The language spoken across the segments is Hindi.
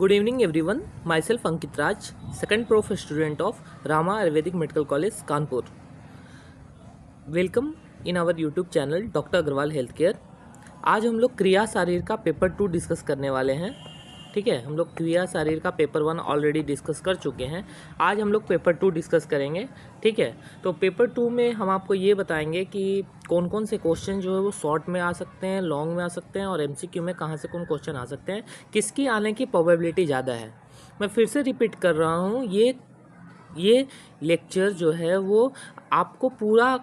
Good evening everyone. Myself Ankit Raj, second prof student of Rama Ayurvedic Medical College, Kanpur. Welcome in our YouTube channel doctor Agarwal health care. आज हम लोग क्रिया शारीर का पेपर 2 डिस्कस करने वाले हैं। ठीक है, हम लोग क्रिया शारीर का पेपर 1 ऑलरेडी डिस्कस कर चुके हैं। आज हम लोग पेपर 2 डिस्कस करेंगे। ठीक है, तो पेपर 2 में हम आपको ये बताएंगे कि कौन कौन से क्वेश्चन जो है वो शॉर्ट में आ सकते हैं, लॉन्ग में आ सकते हैं और एमसीक्यू में कहाँ से कौन क्वेश्चन आ सकते हैं, किसकी आने की प्रोबेबिलिटी ज़्यादा है। मैं फिर से रिपीट कर रहा हूँ, ये लेक्चर जो है वो आपको पूरा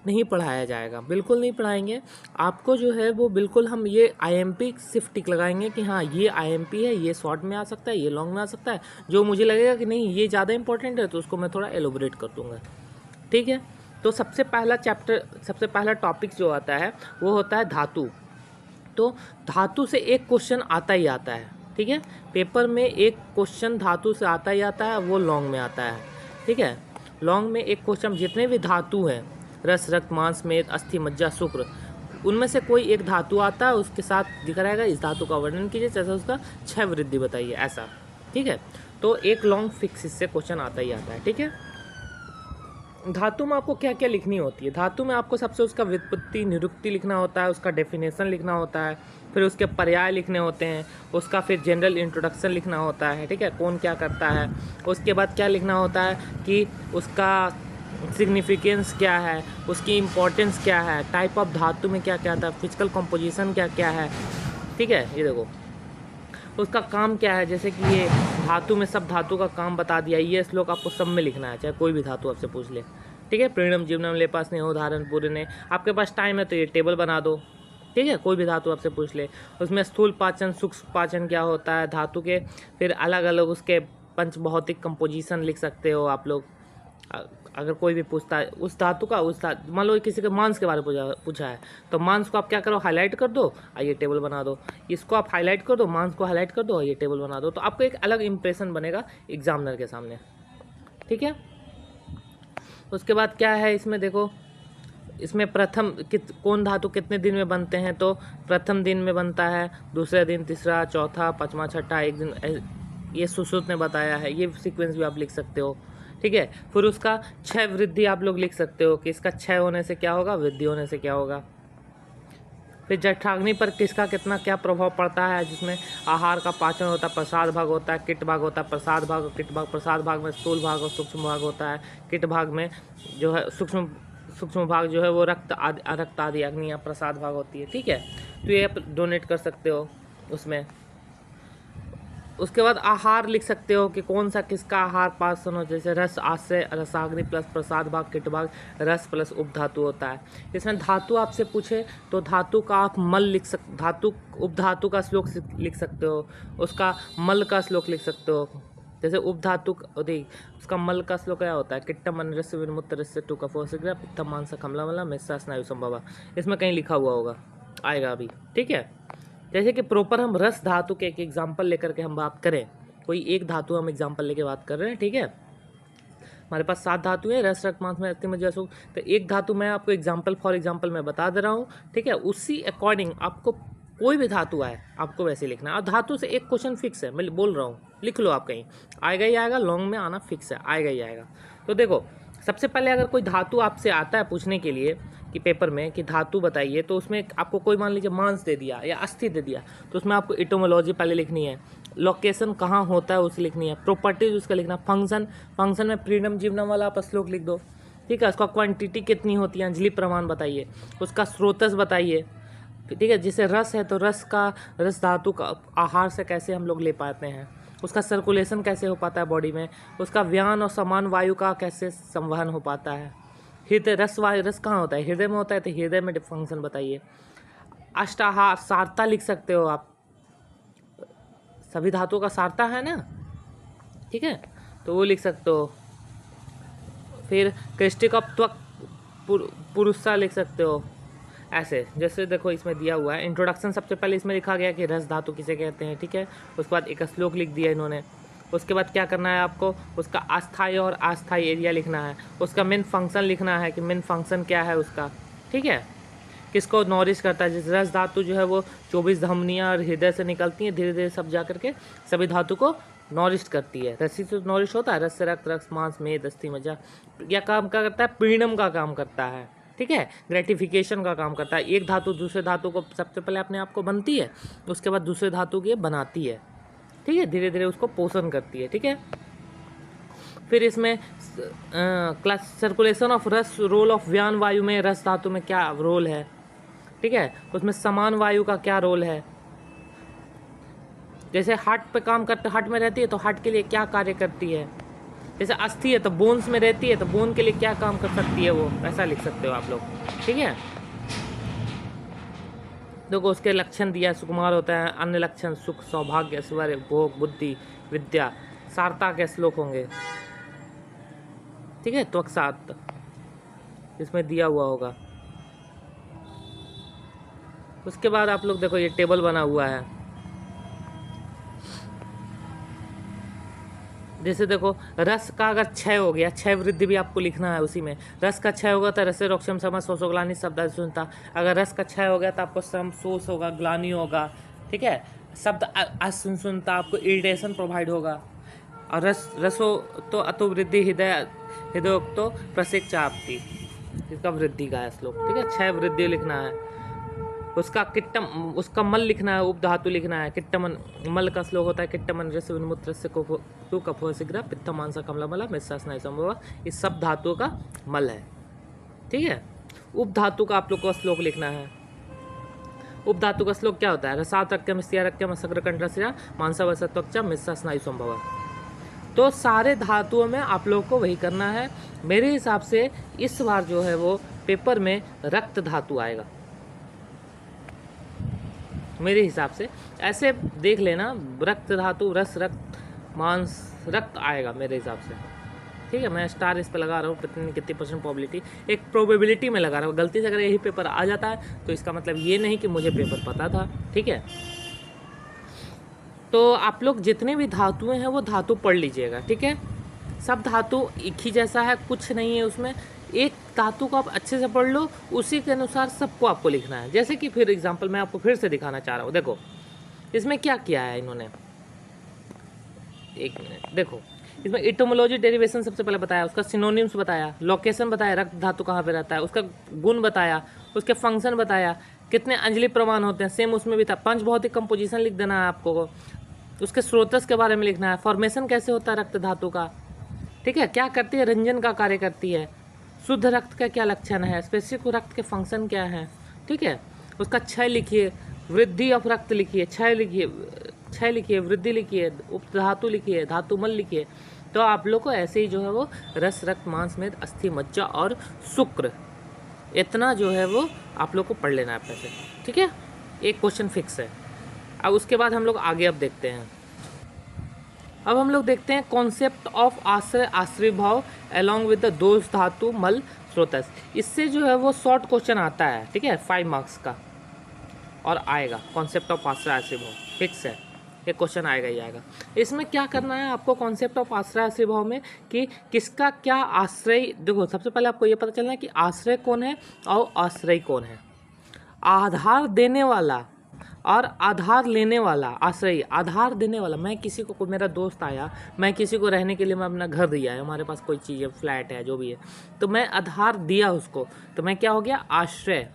नहीं पढ़ाया जाएगा, बिल्कुल नहीं पढ़ाएंगे आपको। जो है वो बिल्कुल हम ये आईएमपी सिर्फ टिक लगाएंगे कि हाँ ये आईएमपी है, ये शॉर्ट में आ सकता है, ये लॉन्ग में आ सकता है। जो मुझे लगेगा कि नहीं ये ज़्यादा इंपॉर्टेंट है तो उसको मैं थोड़ा एलोबरेट कर दूँगा। ठीक है, तो सबसे पहला टॉपिक जो आता है वो होता है धातु। तो धातु से एक क्वेश्चन आता ही आता है। ठीक है, पेपर में एक क्वेश्चन धातु से आता ही आता है, वो लॉन्ग में आता है। ठीक है, लॉन्ग में एक क्वेश्चन, जितने भी धातु हैं रस, रक्त, मांस, मेद, अस्थि, मज्जा, शुक्र, उनमें से कोई एक धातु आता है, उसके साथ दिखा रहेगा इस धातु का वर्णन कीजिए, जैसा उसका क्षय वृद्धि बताइए, ऐसा। ठीक है, तो एक लॉन्ग फिक्स इससे क्वेश्चन आता ही आता है। ठीक है, धातु में आपको क्या क्या लिखनी होती है। धातु में आपको सबसे उसका व्युत्पत्ति, निरुक्ति लिखना होता है, उसका डेफिनेशन लिखना होता है, फिर उसके पर्याय लिखने होते हैं, उसका फिर जनरल इंट्रोडक्शन लिखना होता है। ठीक है, कौन क्या करता है। उसके बाद क्या लिखना होता है कि उसका सिग्निफिकेंस क्या है, उसकी इम्पोर्टेंस क्या है, टाइप ऑफ धातु में क्या क्या आता है, फिजिकल कंपोजिशन क्या क्या है। ठीक है, ये देखो उसका काम क्या है, जैसे कि ये धातु में सब धातु का काम बता दिया। ये श्लोक आपको सब में लिखना है, चाहे कोई भी धातु आपसे पूछ ले। ठीक है, प्रीणम, जीवनम, लेपा, स्नेह, धारण, पूर्ण। आपके पास टाइम है तो ये टेबल बना दो। ठीक है, कोई भी धातु आपसे पूछ ले, उसमें स्थूल पाचन, सूक्ष्म पाचन क्या होता है धातु के, फिर अलग अलग उसके पंच भौतिक कंपोजिशन लिख सकते हो आप लोग। अगर कोई भी पूछता है उस धातु का, मान लो किसी के मांस के बारे में पूछा है, तो मांस को आप क्या करो, हाईलाइट कर दो, आइए टेबल बना दो। इसको आप हाईलाइट कर दो, मांस को हाईलाइट कर दो, आइए टेबल बना दो। तो आपको एक अलग इंप्रेशन बनेगा एग्जामिनर के सामने। ठीक है, उसके बाद क्या है इसमें देखो, इसमें प्रथम कौन धातु कितने दिन में बनते हैं, तो प्रथम दिन में बनता है, दूसरे दिन, तीसरा, चौथा, पाँचवा, छठा, एक दिन, ये सुश्रुत ने बताया है। ये सीक्वेंस भी आप लिख सकते हो। ठीक है, फिर उसका क्षय वृद्धि आप लोग लिख सकते हो कि इसका क्षय होने से क्या होगा, वृद्धि होने से क्या होगा। फिर जठराग्नि पर किसका कितना क्या प्रभाव पड़ता है, जिसमें आहार का पाचन होता है, प्रसाद भाग होता है, किट भाग होता है, प्रसाद भाग और किट भाग। प्रसाद भाग में स्थूल भाग और सूक्ष्म भाग होता है, किट भाग में जो है सूक्ष्म भाग जो है वो रक्त आदि अग्नि या प्रसाद भाग होती है। ठीक है, तो ये आप डोनेट कर सकते हो उसमें। उसके बाद आहार लिख सकते हो कि कौन सा किसका आहार पाचन हो, जैसे रस, आश्रय, रसाग्नि प्लस प्रसाद भाग, किट भाग, रस प्लस उपधातु होता है। इसमें धातु आपसे पूछे तो धातु का आप मल लिख सकते, धातु उपधातु का श्लोक लिख सकते हो, उसका मल का श्लोक लिख सकते हो। जैसे उपधातु उसका मल का श्लोक क्या होता है, किट्टम अनरस्य विन्मुत्तरस्य टू कफोसिग्र पित्तम मांस खमला मला मेस्सा स्नायु संभवा। इसमें कहीं लिखा हुआ होगा, आएगा अभी। ठीक है, जैसे कि प्रॉपर हम रस धातु के एक एग्जाम्पल लेकर के हम बात करें, कोई एक धातु हम एग्जाम्पल लेके बात कर रहे हैं। ठीक है, हमारे पास 7 धातु है, रस, रक्त, मांस, अस्थि, मज्जा, शुक्र। तो एक धातु मैं आपको एग्जाम्पल फॉर एग्जाम्पल मैं बता दे रहा हूँ। ठीक है, उसी अकॉर्डिंग आपको कोई भी धातु आए आपको वैसे लिखना है। और धातु से एक क्वेश्चन फिक्स है, मैं बोल रहा हूँ, लिख लो आप, कहीं आएगा ही आएगा, लॉन्ग में आना फिक्स है, आएगा ही आएगा। तो देखो, सबसे पहले अगर कोई धातु आपसे आता है पूछने के लिए कि पेपर में कि धातु बताइए, तो उसमें आपको कोई मान लीजिए मांस दे दिया या अस्थि दे दिया, तो उसमें आपको इटोमोलॉजी पहले लिखनी है, लोकेशन कहाँ होता है उसे लिखनी है, प्रॉपर्टीज उसका लिखना, फंक्शन में प्रीणम जीवनम वाला आप श्लोक लिख दो। ठीक है, उसका क्वांटिटी कितनी होती है, अंजलि प्रमाण बताइए, उसका स्रोतस बताइए। ठीक है, जैसे रस है तो रस धातु का आहार से कैसे हम लोग ले पाते हैं, उसका सर्कुलेशन कैसे हो पाता है बॉडी में, उसका व्यान और समान वायु का कैसे संवहन हो पाता है। हृदय रस कहाँ होता है, हृदय में होता है, तो हृदय में फंक्शन बताइए। अष्टाहार सारता लिख सकते हो आप, सभी धातुओं का सारता है ना। ठीक है, तो वो लिख सकते हो। फिर क्रिस्टिक ऑफ त्वक पुरुषा लिख सकते हो, ऐसे। जैसे देखो इसमें दिया हुआ है इंट्रोडक्शन, सबसे पहले इसमें लिखा गया कि रस धातु किसे कहते हैं। ठीक है, उसके बाद एक श्लोक लिख दिया इन्होंने। उसके बाद क्या करना है आपको, उसका अस्थायी और अस्थायी एरिया लिखना है, उसका मेन फंक्शन लिखना है कि मेन फंक्शन क्या है उसका। ठीक है, किसको नॉरिश करता है? जैसे रस धातु जो है वो 24 धमनियाँ और हृदय से निकलती हैं, धीरे धीरे सब जा करके सभी धातु को नॉरिश करती है। रस्सी से नॉरिश होता है, रस से रक्त, रक्त मांस मेद अस्थि मज्जा। यह काम क्या करता है? पीड़म का काम करता है, ठीक है, ग्रेटिफिकेशन का काम करता है। एक धातु दूसरे धातु को सबसे पहले अपने आप को बनती है, उसके बाद दूसरे धातु के बनाती है, ठीक है, धीरे धीरे उसको पोषण करती है, ठीक है। फिर इसमें सर्कुलेशन ऑफ रस, रोल ऑफ व्यान वायु में रस धातु में क्या रोल है, ठीक है, उसमें समान वायु का क्या रोल है। जैसे हार्ट पे काम करते, हार्ट में रहती है तो हार्ट के लिए क्या कार्य करती है। जैसे अस्थि है तो बोन्स में रहती है तो बोन के लिए क्या काम कर सकती है, वो ऐसा लिख सकते हो आप लोग, ठीक है। देखो उसके लक्षण दिया है, सुकुमार होता है, अन्य लक्षण सुख, सौभाग्य, ऐश्वर्य, भोग, बुद्धि, विद्या, सारता के श्लोक होंगे, ठीक है, त्वक्सात इसमें दिया हुआ होगा। उसके बाद आप लोग देखो ये टेबल बना हुआ है। जैसे देखो रस का अगर क्षय हो गया, क्षय वृद्धि भी आपको लिखना है उसी में। रस का क्षय होगा तो रसे रोक्षम सम शोषो ग्लानि शब्द सुनता। अगर रस का क्षय हो गया तो आपको श्रम शोष होगा, ग्लानि होगा, ठीक है, शब्द असुनता, आपको इरिटेशन प्रोवाइड होगा। और रसो तो अतो वृद्धि हृदयोक्तो प्रसिक चापती, इसका वृद्धि का है श्लोक, ठीक है। क्षय वृद्धि लिखना है। उसका किट्टम, उसका मल लिखना है, उपधातु लिखना है। किट्टमन मल का श्लोक होता है किट्टमन रस विन्मुत्र से को कफो शीघ्र पित्त मांसा कमला मला मिश्रा स्नायु संभव। इस सब धातुओं का मल है, ठीक है। उपधातु का आप लोग को श्लोक लिखना है। उपधातु का श्लोक क्या होता है? रसातक्यम स्त्यारक्यम सग्रकंठस्या मांसा वसत्वक्च मिश्रा स्नायु संभव। तो सारे धातुओं में आप लोग को वही करना है। मेरे हिसाब से इस बार जो है वो पेपर में रक्त धातु आएगा, मेरे हिसाब से ऐसे देख लेना, रक्त धातु, रस, रक्त, मांस, रक्त आएगा मेरे हिसाब से, ठीक है। मैं स्टार इस पे लगा रहा हूँ, कितनी परसेंट प्रोबेबिलिटी, एक प्रोबेबिलिटी में लगा रहा हूँ। गलती से अगर यही पेपर आ जाता है तो इसका मतलब ये नहीं कि मुझे पेपर पता था, ठीक है। तो आप लोग जितने भी धातुएं हैं वो धातु पढ़ लीजिएगा, ठीक है। सब धातु एक ही जैसा है, कुछ नहीं है उसमें। एक धातु को आप अच्छे से पढ़ लो, उसी के अनुसार सबको आपको लिखना है। जैसे कि फिर एग्जांपल मैं आपको फिर से दिखाना चाह रहा हूँ। देखो इसमें क्या किया है इन्होंने, एक मिनट देखो। इसमें इटोमोलॉजी डेरिवेशन सबसे पहले बताया, उसका सिनोनिम्स बताया, लोकेशन बताया, रक्त धातु कहाँ पे रहता है, उसका गुण बताया, उसके फंक्शन बताया, कितने अंजलि प्रमाण होते हैं, सेम उसमें भी था। पंच भौतिक कंपोजिशन लिख देना है आपको, उसके स्रोतस के बारे में लिखना है, फॉर्मेशन कैसे होता है रक्त धातु का, ठीक है, क्या करती है, रंजन का कार्य करती है, शुद्ध रक्त का क्या लक्षण है, स्पेसिफिक रक्त के फंक्शन क्या है, ठीक है। उसका क्षय लिखिए, वृद्धि ऑफ रक्त लिखिए, क्षय लिखिए, वृद्धि लिखिए, उपधातु लिखिए, धातुमल लिखिए। तो आप लोग को ऐसे ही जो है वो रस, रक्त, मांस, मेद, अस्थि, मज्जा और शुक्र, इतना जो है वो आप लोग को पढ़ लेना है अपने से, ठीक है। एक क्वेश्चन फिक्स है। अब उसके बाद हम लोग आगे अब देखते हैं। अब हम लोग देखते हैं कॉन्सेप्ट ऑफ आश्रय, आश्रय भाव अलॉन्ग विद द दोष धातु मल स्रोतस। इससे जो है वो शॉर्ट क्वेश्चन आता है, ठीक है, 5 मार्क्स का, और आएगा कॉन्सेप्ट ऑफ आश्रय, आश्रय भाव फिक्स है, ये क्वेश्चन आएगा ही आएगा। इसमें क्या करना है आपको कॉन्सेप्ट ऑफ आश्रय, आश्रय भाव में कि किसका क्या आश्रय। देखो सबसे पहले आपको ये पता चलना है कि आश्रय कौन है और आश्रय कौन है। आधार देने वाला और आधार लेने वाला। आश्रय आधार देने वाला, मैं किसी को, मेरा दोस्त आया, मैं किसी को रहने के लिए मैं अपना घर दिया है, हमारे पास कोई चीज़ है, फ्लैट है, जो भी है, तो मैं आधार दिया उसको, तो मैं क्या हो गया, आश्रय।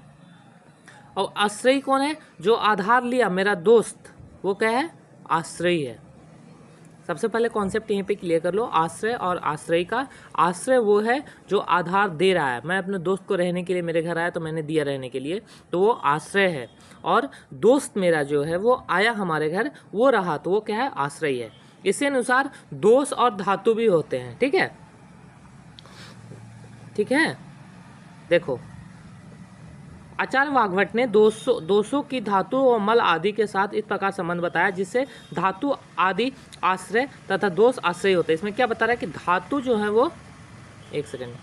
और आश्रय कौन है? जो आधार लिया, मेरा दोस्त, वो क्या है, आश्रय है। सबसे पहले कॉन्सेप्ट यहीं पे क्लियर कर लो, आश्रय और आश्रय का। आश्रय वो है जो आधार दे रहा है, मैं अपने दोस्त को रहने के लिए मेरे घर आया तो मैंने दिया रहने के लिए, तो वो आश्रय है। और दोस्त मेरा जो है वो आया हमारे घर, वो रहा, तो वो क्या है, आश्रय है। इसी अनुसार दोष और धातु भी होते हैं, ठीक है, ठीक है। देखो आचार्य वाग्भट ने दोषों की धातु और मल आदि के साथ इस प्रकार संबंध बताया, जिससे धातु आदि आश्रय तथा दोष आश्रय होते हैं। इसमें क्या बता रहा है कि धातु जो है वो, एक सेकेंड,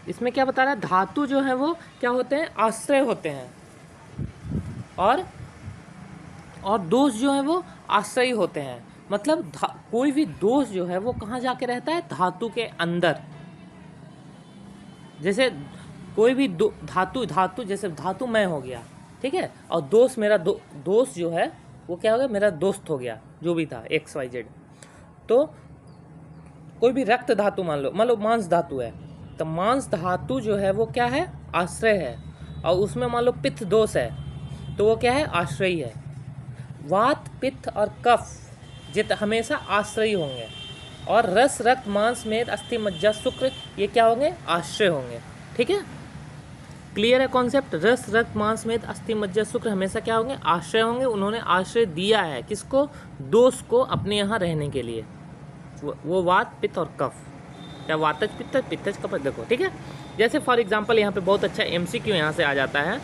इसमें क्या बता रहा है, धातु जो है वो क्या होते हैं, आश्रय होते हैं, और दोष जो है वो आश्रय होते हैं। मतलब कोई भी दोष जो है वो कहाँ जाके रहता है, धातु के अंदर। जैसे कोई भी धातु जैसे धातु मैं हो गया, ठीक है, और दोस्त मेरा दोस्त जो है वो क्या हो गया, मेरा दोस्त हो गया, जो भी था XYZ। तो कोई भी रक्त धातु मान लो मांस धातु है, तो मांस धातु जो है वो क्या है, आश्रय है, और उसमें मान लो पित्त दोष है तो वो क्या है, आश्रयी है। वात पित्त और कफ जित हमेशा आश्रयी होंगे, और रस रक्त मांस मेद अस्थि मज्जा शुक्र ये क्या होंगे, आश्रय होंगे। ठीक है, क्लियर है कॉन्सेप्ट। रस रक्त मांस मेद अस्थि मज्जा शुक्र हमेशा क्या होंगे, आश्रय होंगे। उन्होंने आश्रय दिया है किसको, दोष को, अपने यहाँ रहने के लिए। वो वात पित्त और कफ, या वातज पित्तज कफ, देखो ठीक है। जैसे फॉर एग्जांपल यहाँ पे बहुत अच्छा MCQ यहाँ से आ जाता है,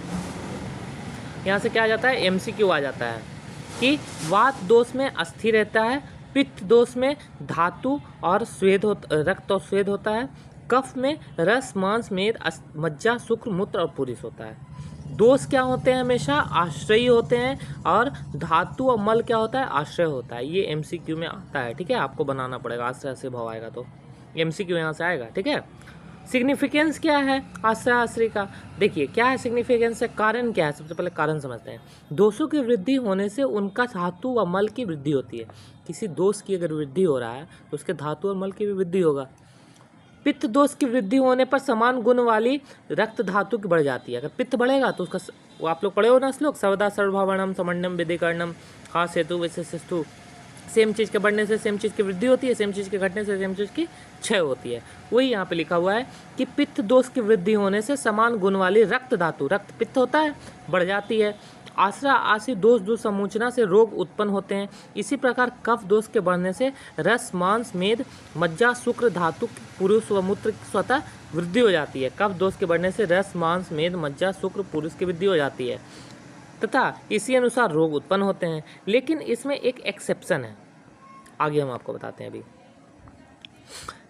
यहाँ से क्या आ जाता है, MCQ आ जाता है कि वात दोष में अस्थि रहता है, पित्त दोष में धातु और स्वेद रक्त और स्वेद होता है, कफ में रस मांस मेद मज्जा शुक्र मूत्र और पुरुष होता है। दोष क्या होते हैं, हमेशा आश्रयी होते हैं, और धातु और मल क्या होता है, आश्रय होता है। ये MCQ में आता है, ठीक है, आपको बनाना पड़ेगा, आश्रय से भाव आएगा तो MCQ यहाँ से आएगा। ठीक है, सिग्निफिकेंस क्या है आश्रय आश्रय का, देखिए क्या है सिग्निफिकेंस है, कारण क्या है, सबसे पहले कारण समझते हैं। दोषों की वृद्धि होने से उनका धातु व मल की वृद्धि होती है। किसी दोष की अगर वृद्धि हो रहा है तो उसके धातु और मल की भी वृद्धि होगा। पित्त दोष की वृद्धि होने पर समान गुण वाली रक्त धातु की बढ़ जाती है। अगर पित्त बढ़ेगा तो उसका, वो आप लोग पढ़े हो ना श्लोक, सर्वदा सर्वभावनम समंडम विधिकरणम खास हेतु विशेषस्तु, सेम चीज़ के बढ़ने से सेम चीज़ की वृद्धि होती है, सेम चीज़ के घटने से सेम चीज़ की क्षय होती है। वही यहाँ पे लिखा हुआ है कि पित्त दोष की वृद्धि होने से समान गुण वाली रक्त धातु, रक्त पित्त होता है, बढ़ जाती है। आश्रय आशी दोष दुसंसूचना से रोग उत्पन्न होते हैं। इसी प्रकार कफ दोष के बढ़ने से रस मांस मेद मज्जा शुक्र धातु पुरुष व मूत्र की स्वतः वृद्धि हो जाती है। कफ दोष के बढ़ने से रस मांस मेद मज्जा शुक्र पुरुष की वृद्धि हो जाती है तथा इसी अनुसार रोग उत्पन्न होते हैं। लेकिन इसमें एक एक्सेप्शन है, आगे हम आपको बताते हैं। अभी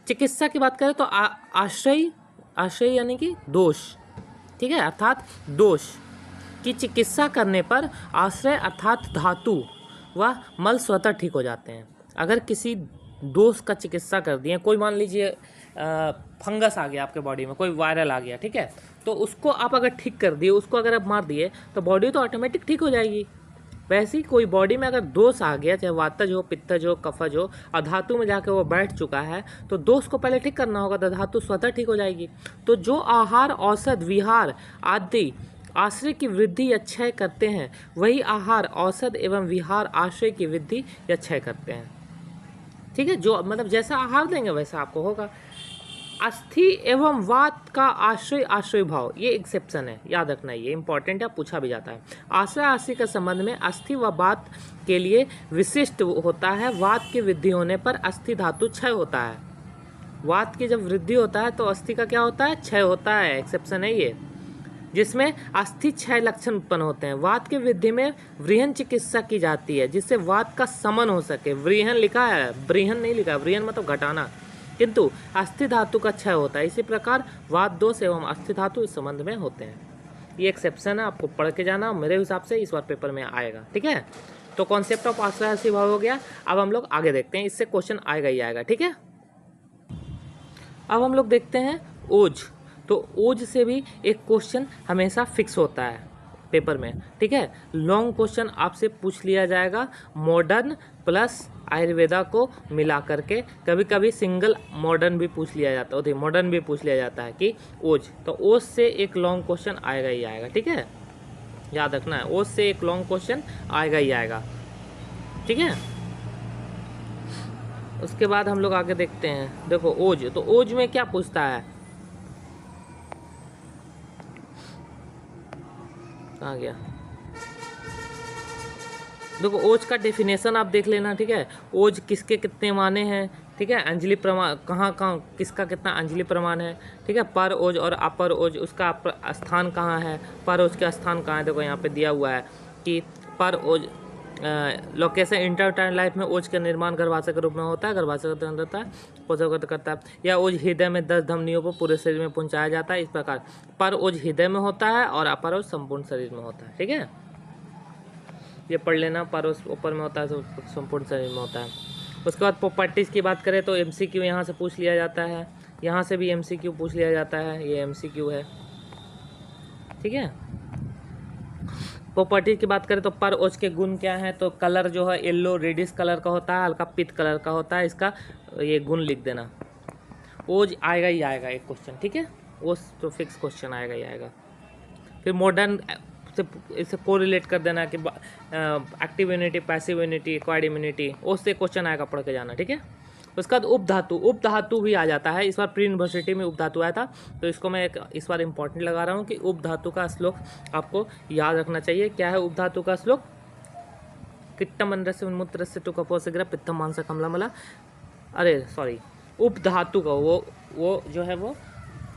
चिकित्सा की बात करें तो आश्रय यानी कि दोष, ठीक है, अर्थात दोष की चिकित्सा करने पर आश्रय अर्थात धातु व मल स्वतः ठीक हो जाते हैं। अगर किसी दोष का चिकित्सा कर दिए, कोई मान लीजिए फंगस आ गया आपके बॉडी में, कोई वायरल आ गया, ठीक है, तो उसको आप अगर ठीक कर दिए, उसको अगर आप मार दिए तो बॉडी तो ऑटोमेटिक ठीक हो जाएगी। वैसे ही कोई बॉडी में अगर दोष आ गया, चाहे वातज हो, पित्तज हो, कफज हो, और धातु में जाके वो बैठ चुका है, तो दोष को पहले ठीक करना होगा, तो धातु स्वतः ठीक हो जाएगी। तो जो आहार औषध विहार आदि आश्रय की वृद्धि या क्षय करते हैं, वही आहार औषध एवं विहार आश्रय की वृद्धि या क्षय करते हैं। ठीक है, जो मतलब जैसा आहार देंगे वैसा आपको होगा। अस्थि एवं वात का आश्रय भाव, ये एक्सेप्शन है, याद रखना, ये इंपॉर्टेंट है, पूछा भी जाता है। आश्रय आश्रय के संबंध में अस्थि व वात के लिए विशिष्ट होता है। वात की वृद्धि होने पर अस्थि धातु क्षय होता है। वात की जब वृद्धि होता है तो अस्थि का क्या होता है, क्षय होता है, एक्सेप्शन है ये, जिसमें अस्थि क्षय लक्षण उत्पन्न होते हैं। वात की वृद्धि में व्रीहन चिकित्सा की जाती है, जिससे वात का समन हो सके। व्रीहन लिखा है, व्रीहन नहीं लिखा, व्रीहन मतलब घटाना, किंतु अस्थि धातु का क्षय होता है। इसी प्रकार वात दोष एवं अस्थि धातु इस संबंध में होते हैं। ये एक्सेप्शन है, आपको पढ़ के जाना, मेरे हिसाब से इस बार पेपर में आएगा। ठीक है, तो कॉन्सेप्ट ऑफ आश्रय आश्रय भाव हो गया। अब हम लोग आगे देखते हैं, इससे क्वेश्चन आएगा ही आएगा। ठीक है, अब हम लोग देखते हैं ओज। तो ओज से भी एक क्वेश्चन हमेशा फिक्स होता है पेपर में। ठीक है, लॉन्ग क्वेश्चन आपसे पूछ लिया जाएगा, मॉडर्न प्लस आयुर्वेदा को मिला करके। कभी कभी सिंगल मॉडर्न भी पूछ लिया जाता है, मॉडर्न भी पूछ लिया जाता है कि ओज, तो ओज से एक लॉन्ग क्वेश्चन आएगा ही आएगा। ठीक है, याद रखना है, ओज से एक लॉन्ग क्वेश्चन आएगा ही आएगा। ठीक है, उसके बाद हम लोग आगे देखते हैं। देखो ओज, तो ओज में क्या पूछता है, आ गया, देखो ओज का डेफिनेशन आप देख लेना। ठीक है, ओज किसके कितने माने हैं, ठीक है, अंजलि प्रमाण कहाँ कहाँ किसका कितना अंजलि प्रमाण है। ठीक है, पर ओज और अपर ओज, उसका स्थान कहाँ है, पर ओज का स्थान कहाँ है, देखो यहाँ पे दिया हुआ है कि पर ओज लोकेशन इंटरटाइन लाइफ में ओज का निर्माण गर्भाशय के रूप में होता है, गर्भाशय के अंदर होता है, पोषक करता है। या ओज हृदय में 10 धमनियों को पूरे शरीर में पहुंचाया जाता है। इस प्रकार पर ओज हृदय में होता है और अपर ओज संपूर्ण शरीर में होता है। ठीक है, ये पढ़ लेना, पर ओज ऊपर में होता है तो संपूर्ण शरीर में होता है। उसके बाद प्रॉपर्टीज़ की बात करें तो MCQ यहाँ से पूछ लिया जाता है, यहाँ से भी MCQ पूछ लिया जाता है, ये MCQ है। ठीक है। प्रॉपर्टी की बात करें तो पर ओज के गुण क्या है, तो कलर जो है येलो रेडिश कलर का होता है, हल्का पित कलर का होता है, इसका ये गुण लिख देना। ओज आएगा ही आएगा एक क्वेश्चन, ठीक है, ओज तो फिक्स क्वेश्चन आएगा ही आएगा। फिर मॉडर्न से इसे कोरिलेट कर देना कि active unity, passive unity, acquired immunity, उससे क्वेश्चन आएगा, पढ़ के जाना, ठीक है। उसके बाद उपधातु भी आ जाता है। इस बार प्री यूनिवर्सिटी में उपधातु आया था, तो इसको मैं इस बार इंपॉर्टेंट लगा रहा हूँ कि उपधातु का श्लोक आपको याद रखना चाहिए। क्या है उपधातु का श्लोक? किट्टम अंडरस्य उन्मूत्रस्य टू कपोसग्र पित्तम मांस कमला, अरे सॉरी, उपधातु का वो जो है वो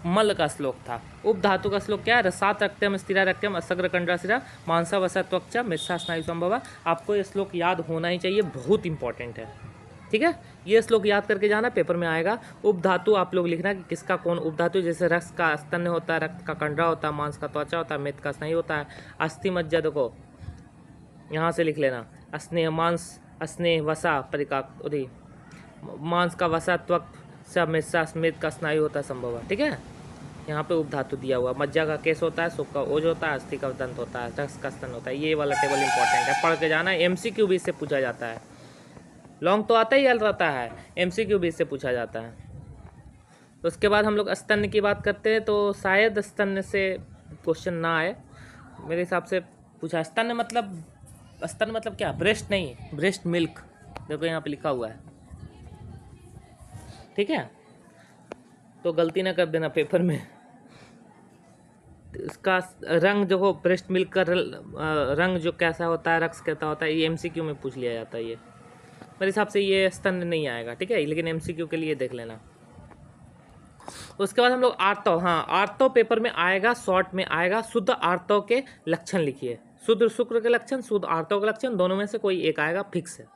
मल का श्लोक था। उपधातु का श्लोक क्या है? रसात रक्तम स्थिरा रक्तम असग्र कंड्रासिरा मांसा वसा त्वचा मिस्सा स्नायु संभवा। आपको ये श्लोक याद होना ही चाहिए, बहुत इंपॉर्टेंट है, ठीक है। ये श्लोक याद करके जाना, पेपर में आएगा। उपधातु आप लोग लिखना कि किसका कौन उपधातु, जैसे रस का स्तन्य होता है, रक्त का कंडरा होता है, मांस का त्वचा होता है, मेद का स्नायु होता है, अस्थि मज्जा, देखो यहाँ से लिख लेना, स्नेह मांस, स्नेह वसा परिकाक उदी, मांस का वसा त्वक सब मिस्सा मेद का स्नायु होता है संभव, ठीक है। यहाँ पे उपधातु दिया हुआ। मज्जा का केस होता है, सुख का ओज होता है, अस्थि का दंत होता है, रस का स्तन होता है। ये वाला टेबल इंपॉर्टेंट है, पढ़ के जाना। एमसीक्यू भी इससे पूछा जाता है, लॉन्ग तो आता ही रहता है, एमसीक्यू भी इससे पूछा जाता है। तो उसके बाद हम लोग स्तन की बात करते हैं, तो शायद स्तन से क्वेश्चन ना आए मेरे हिसाब से। पूछा स्तन मतलब क्या? ब्रेस्ट नहीं, ब्रेस्ट मिल्क, देखो यहाँ पे लिखा हुआ है, ठीक है। तो गलती ना कर देना पेपर में। इसका रंग जो हो, ब्रेस्ट मिल्क का रंग जो कैसा होता है, रक्स कैसा होता है, ये एमसीक्यू में पूछ लिया जाता है। ये मेरे हिसाब से ये स्तन नहीं आएगा, ठीक है, लेकिन एमसीक्यू के लिए देख लेना। उसके बाद हम लोग आर्तव, हाँ आर्तव पेपर में आएगा, शॉर्ट में आएगा। शुद्ध आर्तव के लक्षण लिखिए, शुद्ध शुक्र के लक्षण, शुद्ध आर्तव के लक्षण, दोनों में से कोई एक आएगा, फिक्स है,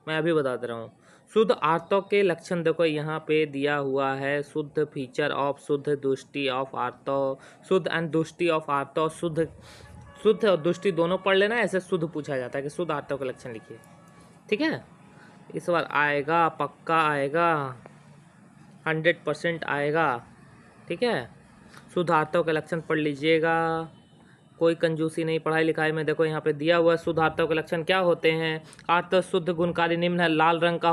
मैं अभी बता दे रहा हूँ। शुद्ध आर्तव के लक्षण देखो यहाँ पे दिया हुआ है, शुद्ध फीचर ऑफ शुद्ध दुष्टि ऑफ आर्तव, शुद्ध एंड दुष्टि ऑफ आर्तव। शुद्ध और दुष्टि दोनों पढ़ लेना, ऐसे शुद्ध पूछा जाता है कि शुद्ध आर्तव के लक्षण लिखिए, ठीक है। इस बार आएगा, पक्का आएगा, 100% आएगा, ठीक है। शुद्ध आर्तव के लक्षण पढ़ लीजिएगा, कोई कंजूसी नहीं पढ़ाई लिखाई में। देखो यहाँ पे दिया हुआ है शुद्ध आर्तव के लक्षण क्या होते हैं। आर्तव शुद्ध गुणकारी निम्न है, लाल रंग का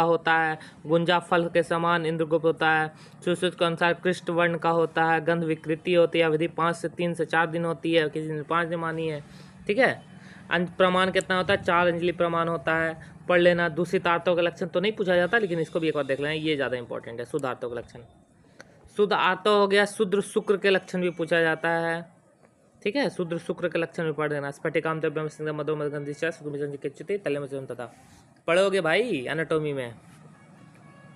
होता है, गुंजा फल के समान इंद्रगुप्त होता है, सुश्रुत के अनुसार कृष्ण वर्ण का होता है, गंध विकृति होती है, अवधि 3 से 4 दिन होती है, किसी ने 5 दिन मानी है, ठीक है। प्रमाण कितना होता है? 4 अंजलि प्रमाण होता है, पढ़ लेना। दूषित आर्तव का लक्षण तो नहीं पूछा जाता, लेकिन इसको भी एक बार देख लेना, ये ज़्यादा इंपॉर्टेंट है। शुद्ध आर्तव का लक्षण, शुद्ध आर्तव हो गया। शुद्र शुक्र के लक्षण भी पूछा जाता है, ठीक है, शुद्र शुक्र के लक्षण भी पढ़ देना। स्फटिकाम द्रव्यम सिंह मधु मदगंधी सुगमिजन तल्यम तथा पढ़ोगे भाई एनाटॉमी में,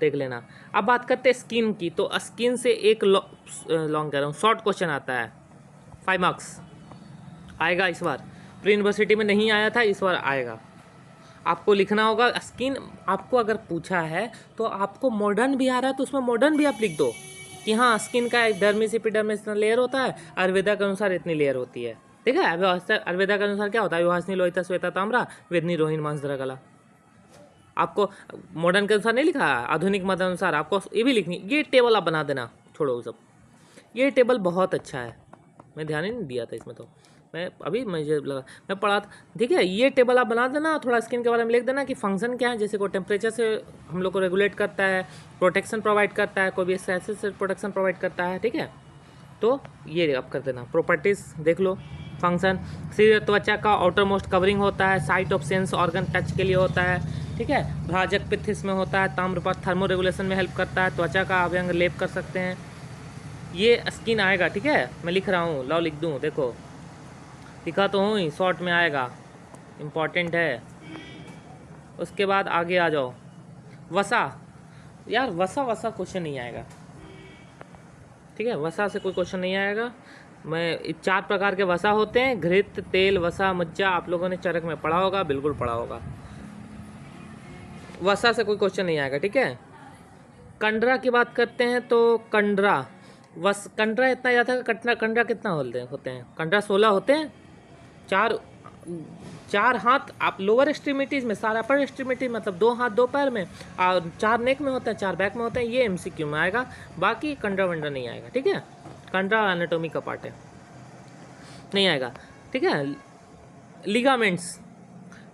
देख लेना। अब बात करते हैं स्किन की, तो स्किन से एक लॉन्ग कह रहा हूँ, शॉर्ट क्वेश्चन आता है, 5 मार्क्स आएगा इस बार। प्री यूनिवर्सिटी में नहीं आया था, इस बार आएगा। आपको लिखना होगा स्किन, आपको अगर पूछा है तो आपको मॉडर्न भी आ रहा है तो उसमें मॉडर्न भी आप लिख दो कि हाँ स्किन का डर्मिस एपिडर्मिस इतना लेयर होता है, आयुर्वेदा के अनुसार इतनी लेयर होती है, ठीक है। आयुर्वेदा के अनुसार क्या होता है? विभासनी लोहिता श्वेता ताम्रा वेदनी रोहिणी मांसधरा कला। आपको मॉडर्न के अनुसार नहीं लिखा है, आधुनिक मत अनुसार आपको ये भी लिखनी। ये टेबल आप बना देना, छोड़ो सब, ये टेबल बहुत अच्छा है, मैं ध्यान ही नहीं दिया था इसमें, तो मुझे लगा मैं पढ़ा था, ठीक है। ये टेबल आप बना देना, थोड़ा स्किन के बारे में लिख देना कि फंक्शन क्या है, जैसे को टेम्परेचर से हम लोग को रेगुलेट करता है, प्रोटेक्शन प्रोवाइड करता है, कोई भी एसिड से प्रोटेक्शन प्रोवाइड करता है, ठीक है। तो ये आप कर देना। प्रॉपर्टीज देख लो, फंक्शन शरीर त्वचा का आउटर मोस्ट कवरिंग होता है, site of sense organ touch के लिए होता है, ठीक है। भ्राजक पित्त इसमें होता है, ताम्रपत्र थर्मो रेगुलेशन में हेल्प करता है, त्वचा का अभ्यंग लेप कर सकते हैं। ये स्किन आएगा, ठीक है, मैं लिख रहा हूँ, लो लिख दूँ, देखो लिखा तो हूँ ही, शॉर्ट में आएगा, इम्पॉर्टेंट है। उसके बाद आगे आ जाओ, वसा, यार वसा क्वेश्चन नहीं आएगा, ठीक है, वसा से कोई क्वेश्चन नहीं आएगा। मैं 4 प्रकार के वसा होते हैं, घृत, तेल, वसा, मज्जा, आप लोगों ने चरक में पढ़ा होगा, बिल्कुल पढ़ा होगा। वसा से कोई क्वेश्चन नहीं आएगा, ठीक है। कंडरा की बात करते हैं तो कंडरा इतना याद है, कंडरा कितना होते हैं? कंडरा 16 होते हैं, 4 हाथ आप लोअर एक्सट्रीमिटीज में, सारा अपर एक्सट्रीमिटी मतलब 2 हाथ 2 पैर में, और 4 नेक में होते हैं, 4 बैक में होते हैं। ये एमसीक्यू में आएगा, बाकी कंडरा वंडरा नहीं आएगा, ठीक है। कंडरा एनाटॉमी का पार्ट है। नहीं आएगा, ठीक है।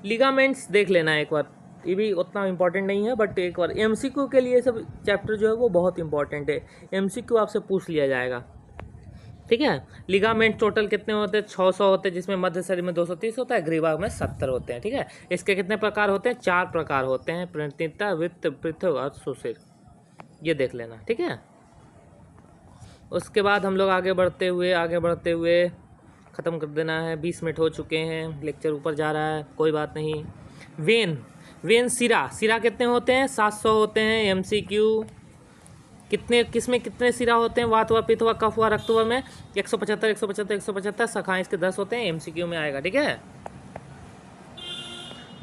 लिगामेंट्स देख लेना एक बार, ये भी उतना इम्पोर्टेंट नहीं है, बट एक बार एमसीक्यू के लिए सब चैप्टर जो है वो बहुत इंपॉर्टेंट है, एमसीक्यू आपसे पूछ लिया जाएगा, ठीक है। लिगामेंट टोटल कितने होते हैं? 600 होते हैं, जिसमें मध्य शरीर में 230 होता है, ग्रीवा में 70 होते हैं, ठीक है। इसके कितने प्रकार होते हैं? 4 प्रकार होते हैं, प्रणिता, वित्त, पृथक और सुशिर, ये देख लेना, ठीक है। उसके बाद हम लोग आगे बढ़ते हुए ख़त्म कर देना है, 20 मिनट हो चुके हैं, लेक्चर ऊपर जा रहा है, कोई बात नहीं। वेन सिरा कितने होते हैं? 700 होते हैं। एमसीक्यू किसमें कितने सिरा होते हैं? वात व पित्त व कफ व रक्त व में 175 शाखाएं इसके 10 होते हैं, एमसीक्यू में आएगा, ठीक है।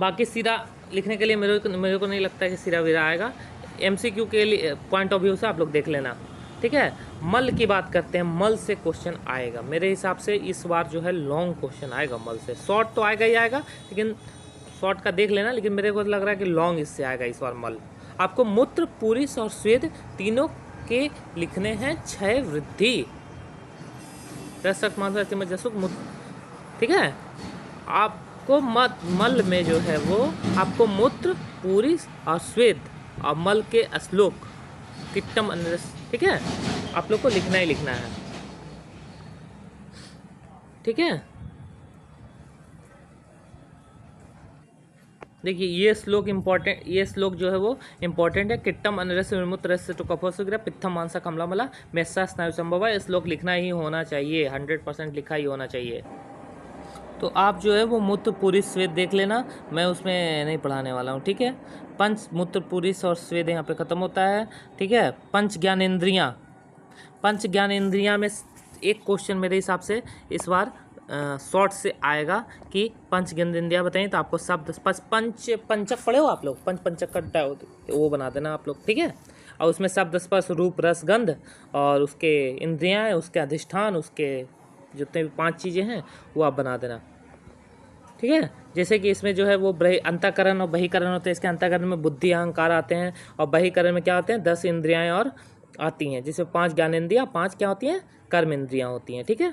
बाकी सिरा लिखने के लिए मेरे को नहीं लगता है कि सिरा विरा आएगा, एमसीक्यू के लिए पॉइंट ऑफ व्यू से आप लोग देख लेना, ठीक है। मल की बात करते हैं, मल से क्वेश्चन आएगा मेरे हिसाब से इस बार जो है लॉन्ग क्वेश्चन आएगा मल से, शॉर्ट तो आएगा ही आएगा, लेकिन शॉर्ट का देख लेना, लेकिन मेरे को लग रहा है कि लॉन्ग इससे आएगा इस बार मल। आपको मूत्र, पुरुष और स्वेद तीनों के लिखने हैं। क्षय, वृद्धि, ठीक है। आपको मल में जो है वो आपको मूत्र, पुरुष और स्वेद और मल के श्लोक किट्टम, ठीक है, आप लोग को लिखना ही लिखना है, ठीक है। देखिए ये श्लोक इम्पोर्टेंट, ये श्लोक जो है वो इम्पोर्टेंट है। किट्टम अनरस विमुत्र रस तो कफोसुग्र पित्थम मांसा कमला मला मेस्सा स्नायु संभव है, श्लोक लिखना ही होना चाहिए, 100% लिखा ही होना चाहिए। तो आप जो है वो मूत्र, पुरुष, स्वेद देख लेना, मैं उसमें नहीं पढ़ाने वाला हूँ, ठीक है। पंच, मूत्र, पुरुष और स्वेद यहाँ पे ख़त्म होता है, ठीक है। पंच ज्ञानेंद्रियाँ में एक क्वेश्चन मेरे हिसाब से इस बार शॉर्ट से आएगा कि पंच ज्ञानेंद्रियाँ बताइए, तो आपको शब्द पंचक पढ़े हो आप लोग? पंचक का वो बना देना आप लोग, ठीक है। और उसमें शब्द, स्पर्श, रूप, रस, गंध और उसके इंद्रियाँ, उसके अधिष्ठान, उसके जितने भी 5 चीज़ें हैं वो आप बना देना, ठीक है। जैसे कि इसमें जो है वो अंतःकरण और बहिकरण होते हैं, इसके अंतःकरण में बुद्धि, अहंकार आते हैं, और बहिकरण में क्या होते हैं? 10 इंद्रियाँ और आती हैं, जिसमें 5 ज्ञानेंद्रियाँ, 5 क्या होती हैं? कर्म इंद्रियाँ होती हैं, ठीक है।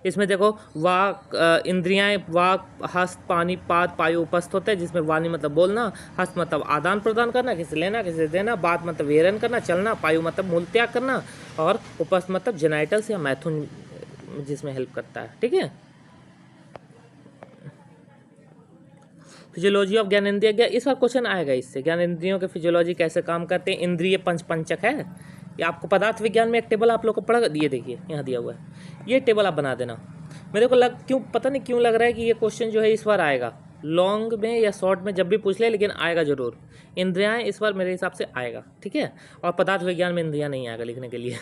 इसमें देखो वाक इंद्रियाँ, वाक, हस्त, पानी, पाद, पायु, उपस्थ होते हैं, जिसमें वाणी मतलब बोलना, हस्त मतलब आदान प्रदान करना, किसी लेना किसी देना, बात मतलब वेरन करना, चलना, पायु मतलब मूल त्याग करना, और उपस्थ मतलब जेनाइटल्स या मैथुन जिसमें हेल्प करता है, ठीक है। फिजियोलॉजी ऑफ ज्ञानेंद्रिय, इस बार क्वेश्चन आएगा इससे, ज्ञानेंद्रियों के फिजियोलॉजी कैसे काम करते हैं, इंद्रिय पंचक है। ये आपको पदार्थ विज्ञान में एक टेबल आप लोग को पढ़ा दिए, देखिए यहाँ दिया हुआ है, ये टेबल आप बना देना। मेरे को पता नहीं क्यों लग रहा है कि ये क्वेश्चन जो है इस बार आएगा, लॉन्ग में या शॉर्ट में जब भी पूछ ले, लेकिन आएगा जरूर। इंद्रियाँ इस बार मेरे हिसाब से आएगा, ठीक है। और पदार्थ विज्ञान में इंद्रियाँ नहीं आएगा लिखने के लिए,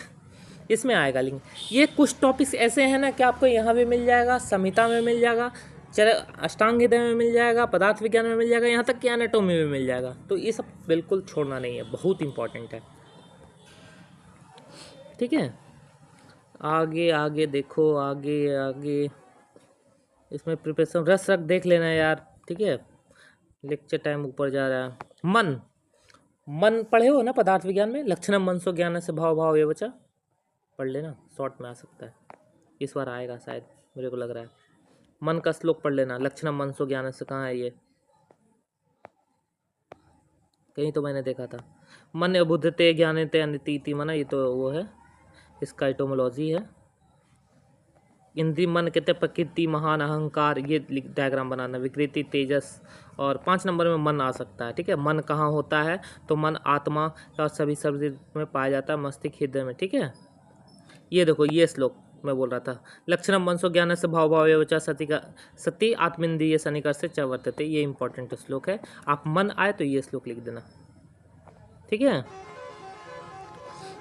इसमें आएगा। लेकिन ये कुछ टॉपिक्स ऐसे हैं ना कि आपको यहाँ भी मिल जाएगा, संहिता में मिल जाएगा, चलो अष्टांग हृदय में मिल जाएगा, पदार्थ विज्ञान में मिल जाएगा, यहाँ तक कि एनाटॉमी में मिल जाएगा। तो ये सब बिल्कुल छोड़ना नहीं है, बहुत इंपॉर्टेंट है, ठीक है। आगे देखो, आगे इसमें प्रिपरेशन रस देख लेना यार, ठीक है। लेक्चर टाइम ऊपर जा रहा है। मन पढ़े हो ना पदार्थ विज्ञान में? लक्षणम मनसो ज्ञान से भाव ये बचा पढ़ लेना, शॉर्ट में आ सकता है, इस बार आएगा शायद, मेरे को लग रहा है। मन का श्लोक पढ़ लेना, लक्षणम मनसो ज्ञान से, कहाँ है ये? कहीं तो मैंने देखा था। मन अबुद्धते ज्ञानते अनिति मना, ये तो वो है, इसका एटोमोलॉजी है। इंद्रिय मन कहते प्रकृति, महान, अहंकार, ये डायग्राम बनाना, विकृति, तेजस, और 5 नंबर में मन आ सकता है, ठीक है। मन कहाँ होता है? तो मन आत्मा और सभी शरीर में पाया जाता है, मस्तिष्क, हृदय में, ठीक है। ये देखो ये श्लोक मैं बोल रहा था, लक्षणम मनसो ज्ञान से भाव सती आत्मेन्द्रिय सन्निकर्ष से च वर्तते, ये इंपॉर्टेंट श्लोक है। आप मन आए तो ये श्लोक लिख देना, ठीक है।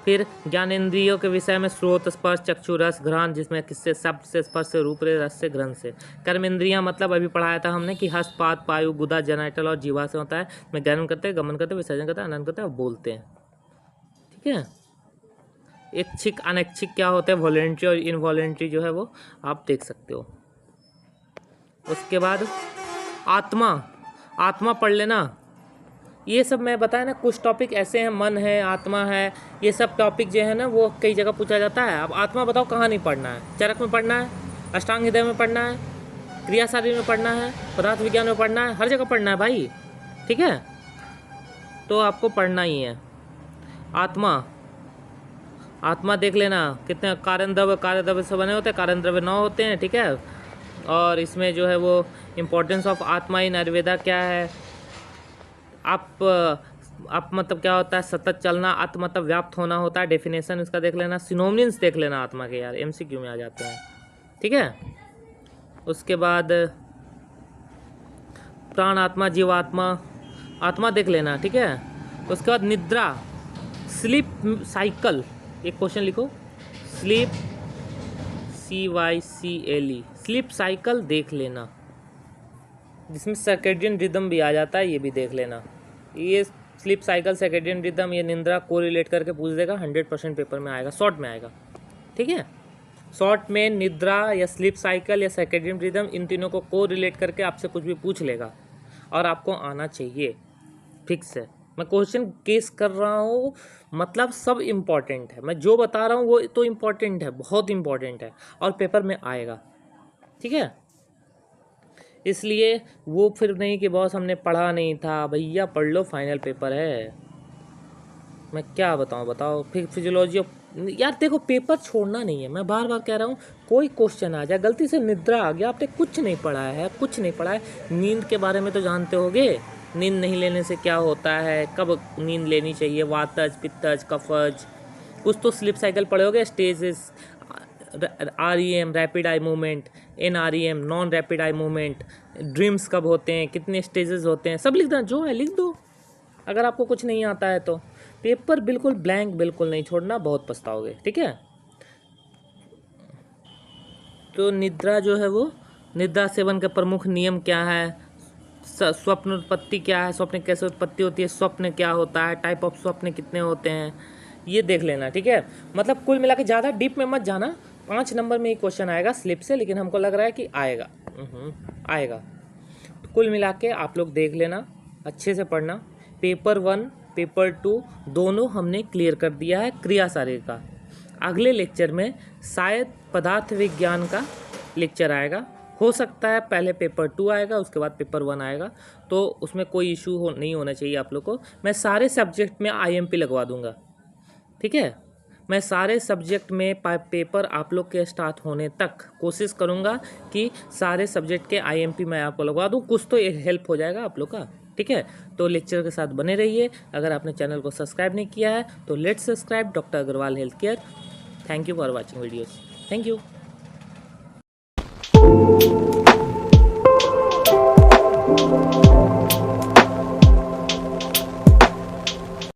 फिर ज्ञानेंद्रियों के विषय में स्रोत, स्पर्श, चक्षु, रस, घ्राण, जिसमें किससे? शब्द से, स्पर्श से, रूप से, रस से, घ्राण से। कर्मेंद्रियां मतलब अभी पढ़ाया था हमने कि हस्त, पाद, पायु, गुदा, जेनाइटल और जीवा से होता है। में ज्ञान करते हैं, गमन करते हैं, विसर्जन करते हैं, आनंद करते हैं और बोलते हैं, ठीक है। इच्छिक, अनैच्छिक क्या होते हैं? वॉलेंट्री और इनवॉलेंट्री जो है वो आप देख सकते हो। उसके बाद आत्मा पढ़ लेना, ये सब मैं बताया ना, कुछ टॉपिक ऐसे हैं, मन है, आत्मा है, ये सब टॉपिक जो है ना वो कई जगह पूछा जाता है। अब आत्मा बताओ कहाँ नहीं पढ़ना है? चरक में पढ़ना है, अष्टांग हृदय में पढ़ना है, क्रिया शारीर में पढ़ना है, पदार्थ विज्ञान में पढ़ना है, हर जगह पढ़ना है भाई, ठीक है। तो आपको पढ़ना ही है। आत्मा, आत्मा देख लेना कितने कारण द्रव्य से बने होते हैं, कारण द्रव्य 9 होते हैं, ठीक है। और इसमें जो है वो इम्पोर्टेंस ऑफ आत्मा इन आयुर्वेदा क्या है, आप मतलब क्या होता है, सतत चलना, आत्म मतलब व्याप्त होना होता है, डेफिनेशन इसका देख लेना, सिनोनिम्स देख लेना आत्मा के, यार एमसीक्यू में आ जाते हैं, ठीक है। उसके बाद प्राण आत्मा, जीवात्मा, आत्मा देख लेना, ठीक है। उसके बाद निद्रा, स्लीप साइकिल, एक क्वेश्चन लिखो, स्लीप CYCLE, स्लीप साइकिल देख लेना, जिसमें सर्केडियन रिदम भी आ जाता है, ये भी देख लेना। ये स्लीप साइकिल, सर्केडियन रिदम, ये निंद्रा को रिलेट करके पूछ देगा, 100% पेपर में आएगा, शॉर्ट में आएगा, ठीक है। शॉर्ट में निद्रा या स्लीप साइकिल या सर्केडियन रिदम, इन तीनों को को रिलेट करके आपसे कुछ भी पूछ लेगा और आपको आना चाहिए, फिक्स है। मैं क्वेश्चन केस कर रहा हूँ, मतलब सब इम्पॉर्टेंट है, मैं जो बता रहा हूँ वो तो इम्पॉर्टेंट है, बहुत इम्पॉर्टेंट है, और पेपर में आएगा, ठीक है। इसलिए वो फिर नहीं कि बॉस हमने पढ़ा नहीं था, भैया पढ़ लो, फाइनल पेपर है। मैं क्या बताऊँ, बताओ। फिर फिजियोलॉजी यार देखो, पेपर छोड़ना नहीं है, मैं बार बार कह रहा हूँ। कोई क्वेश्चन आ जाए, गलती से निद्रा आ गया, आपने कुछ नहीं पढ़ा है, कुछ नहीं पढ़ा है। नींद के बारे में तो जानते होगे, नींद नहीं लेने से क्या होता है, कब नींद लेनी चाहिए, वातज, पित्तज, कफज, कुछ तो स्लिप साइकिल पढ़े होगे, stages, REM rapid eye movement, NREM non rapid eye movement, dreams कब होते हैं, कितने स्टेजेस होते हैं, सब लिख दो, जो है लिख दो। अगर आपको कुछ नहीं आता है तो पेपर बिल्कुल ब्लैंक बिल्कुल नहीं छोड़ना, बहुत पछताओगे, ठीक है। तो निद्रा जो है वो, निद्रा सेवन के प्रमुख नियम क्या है, स्वप्न उत्पत्ति क्या है, स्वप्न कैसे उत्पत्ति होती है, स्वप्न क्या होता है, टाइप ऑफ स्वप्न कितने होते हैं, ये देख लेना, ठीक है। मतलब कुल मिला के ज़्यादा डीप में मत जाना, 5 नंबर में ही क्वेश्चन आएगा स्लिप से, लेकिन हमको लग रहा है कि आएगा, आएगा। तो कुल मिला के आप लोग देख लेना, अच्छे से पढ़ना। पेपर 1 पेपर 2 दोनों हमने क्लियर कर दिया है क्रिया शारीर का। अगले लेक्चर में शायद पदार्थ विज्ञान का लेक्चर आएगा, हो सकता है पहले पेपर 2 आएगा, उसके बाद पेपर 1 आएगा, तो उसमें कोई इशू नहीं होना चाहिए आप लोग को। मैं सारे सब्जेक्ट में IMP लगवा दूंगा, ठीक है। मैं सारे सब्जेक्ट में पेपर आप लोग के स्टार्ट होने तक कोशिश करूंगा कि सारे सब्जेक्ट के IMP मैं आपको लगवा दूं, कुछ तो एक हेल्प हो जाएगा आप लोग का, ठीक है। तो लेक्चर के साथ बने रहिए। अगर आपने चैनल को सब्सक्राइब नहीं किया है तो let's subscribe doctor Agarwal health care. Thank you for watching videos, thank you.